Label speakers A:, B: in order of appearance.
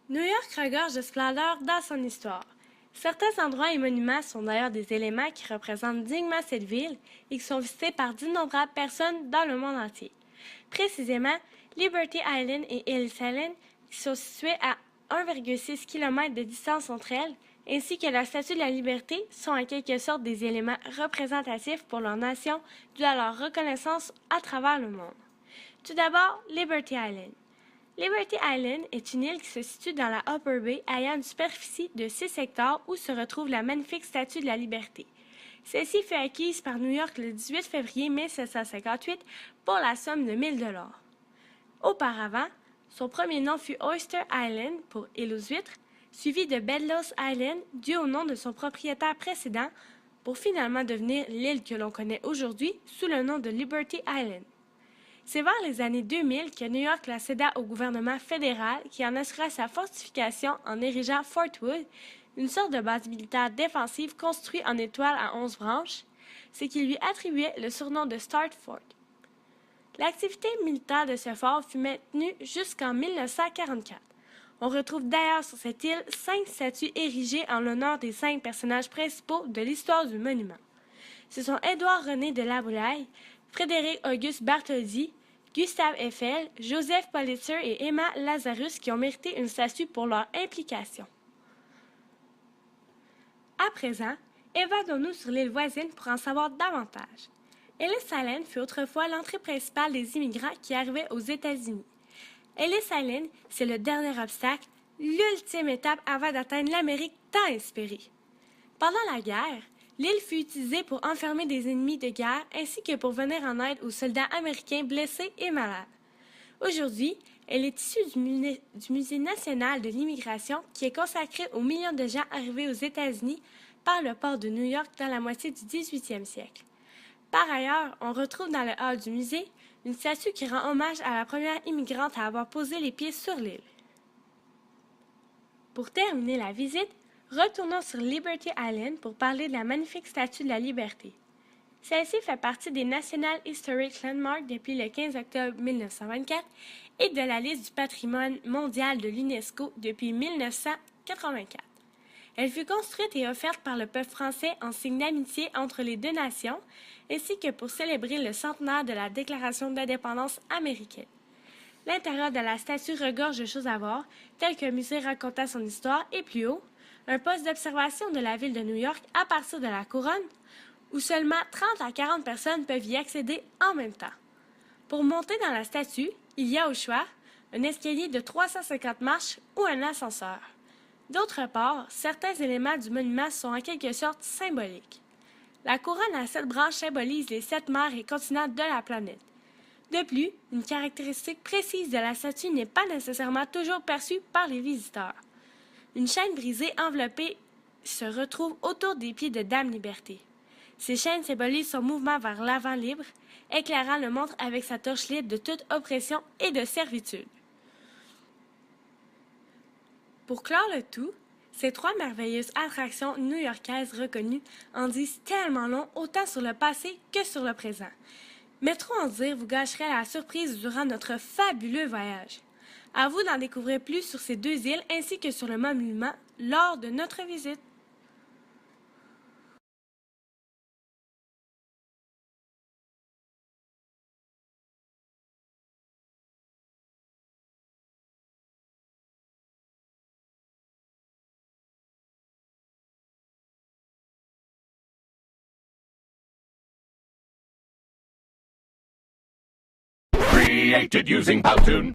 A: New York regorge de splendeur dans son histoire. Certains endroits et monuments sont d'ailleurs des éléments qui représentent dignement cette ville et qui sont visités par d'innombrables personnes dans le monde entier. Précisément, Liberty Island et Ellis Island, qui sont situés à 1,6 km de distance entre elles, ainsi que la Statue de la Liberté, sont en quelque sorte des éléments représentatifs pour leur nation dû à leur reconnaissance à travers le monde. Tout d'abord, Liberty Island. Liberty Island est une île qui se situe dans la Upper Bay ayant une superficie de 6 hectares où se retrouve la magnifique Statue de la Liberté. Celle-ci fut acquise par New York le 18 février 1758 pour la somme de 1000 $. Auparavant, son premier nom fut Oyster Island pour île aux huîtres, suivi de Bedloes Island dû au nom de son propriétaire précédent pour finalement devenir l'île que l'on connaît aujourd'hui sous le nom de Liberty Island. C'est vers les années 2000 que New York la céda au gouvernement fédéral qui en assura sa fortification en érigeant Fort Wood, une sorte de base militaire défensive construite en étoile à 11 branches, ce qui lui attribuait le surnom de Start Fort. L'activité militaire de ce fort fut maintenue jusqu'en 1944. On retrouve d'ailleurs sur cette île 5 statues érigées en l'honneur des 5 personnages principaux de l'histoire du monument. Ce sont Édouard-René de Laboulaye, Frédéric-Auguste Bartholdi, Gustave Eiffel, Joseph Pulitzer et Emma Lazarus qui ont mérité une statue pour leur implication. À présent, évadons-nous sur l'île voisine pour en savoir davantage. Ellis Island fut autrefois l'entrée principale des immigrants qui arrivaient aux États-Unis. Ellis Island, c'est le dernier obstacle, l'ultime étape avant d'atteindre l'Amérique tant espérée. Pendant la guerre, l'île fut utilisée pour enfermer des ennemis de guerre ainsi que pour venir en aide aux soldats américains blessés et malades. Aujourd'hui, elle est issue du Musée national de l'immigration qui est consacré aux millions de gens arrivés aux États-Unis par le port de New York dans la moitié du 18e siècle. Par ailleurs, on retrouve dans le hall du musée une statue qui rend hommage à la première immigrante à avoir posé les pieds sur l'île. Pour terminer la visite, retournons sur Liberty Island pour parler de la magnifique Statue de la Liberté. Celle-ci fait partie des National Historic Landmarks depuis le 15 octobre 1924 et de la liste du patrimoine mondial de l'UNESCO depuis 1984. Elle fut construite et offerte par le peuple français en signe d'amitié entre les deux nations, ainsi que pour célébrer le centenaire de la Déclaration d'indépendance américaine. L'intérieur de la statue regorge de choses à voir, telles qu'un musée racontant son histoire et plus haut, un poste d'observation de la ville de New York à partir de la couronne, où seulement 30 à 40 personnes peuvent y accéder en même temps. Pour monter dans la statue, il y a au choix un escalier de 350 marches ou un ascenseur. D'autre part, certains éléments du monument sont en quelque sorte symboliques. La couronne à 7 branches symbolise les 7 mers et continents de la planète. De plus, une caractéristique précise de la statue n'est pas nécessairement toujours perçue par les visiteurs. Une chaîne brisée enveloppée se retrouve autour des pieds de Dame Liberté. Ces chaînes symbolisent son mouvement vers l'avant libre, éclairant le monde avec sa torche libre de toute oppression et de servitude. Pour clore le tout, ces 3 merveilleuses attractions new-yorkaises reconnues en disent tellement long autant sur le passé que sur le présent. Mais trop en dire vous gâcherait la surprise durant notre fabuleux voyage. À vous d'en découvrir plus sur ces 2 îles ainsi que sur le monument lors de notre visite.
B: Created using Powtoon.